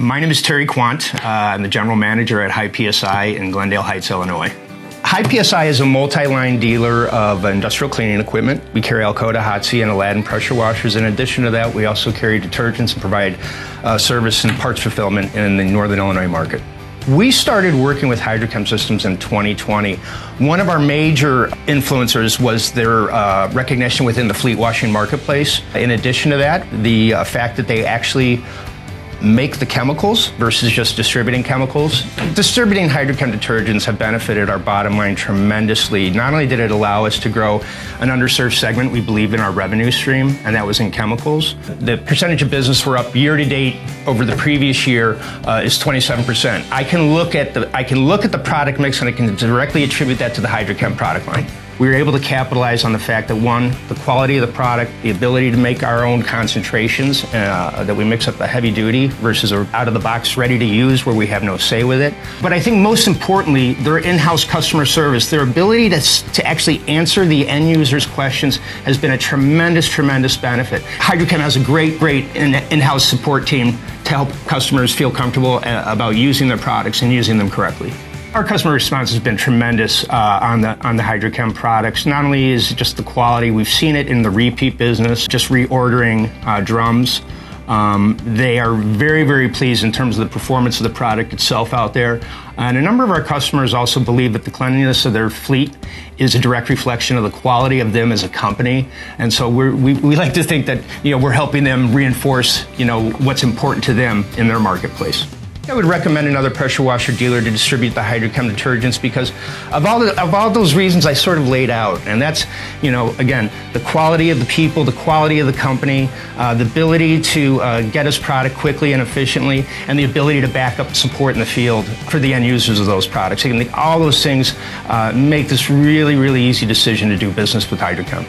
My name is Terry Quant. I'm the general manager at High PSI in Glendale Heights, Illinois. High PSI is a multi-line dealer of industrial cleaning equipment. We carry Alcoa, Hotzi, and Aladdin pressure washers. In addition to that, we also carry detergents and provide service and parts fulfillment in the Northern Illinois market. We started working with Hydro-Chem Systems in 2020. One of our major influencers was their recognition within the fleet washing marketplace. In addition to that, the fact that they actually make the chemicals versus just distributing chemicals. Distributing Hydrochem detergents have benefited our bottom line tremendously. Not only did it allow us to grow an underserved segment, we believe, in our revenue stream, and that was in chemicals. The percentage of business we're up year to date over the previous year is 27%. I can look at the product mix and I can directly attribute that to the Hydrochem product line. We were able to capitalize on the fact that, one, the quality of the product, the ability to make our own concentrations, that we mix up the heavy duty versus out of the box ready to use where we have no say with it. But I think most importantly, their in-house customer service, their ability to actually answer the end user's questions has been a tremendous, tremendous benefit. Hydrochem has a great in-house support team to help customers feel comfortable about using their products and using them correctly. Our customer response has been tremendous on the Hydrochem products. Not only is it just the quality, we've seen it in the repeat business, just reordering drums. They are very, very pleased in terms of the performance of the product itself out there. And a number of our customers also believe that the cleanliness of their fleet is a direct reflection of the quality of them as a company. And so we like to think that we're helping them reinforce what's important to them in their marketplace. I would recommend another pressure washer dealer to distribute the Hydrochem detergents because of all those reasons I sort of laid out. And that's, again, the quality of the people, the quality of the company, the ability to get us product quickly and efficiently, and the ability to back up support in the field for the end users of those products. All those things make this really, really easy decision to do business with Hydrochem.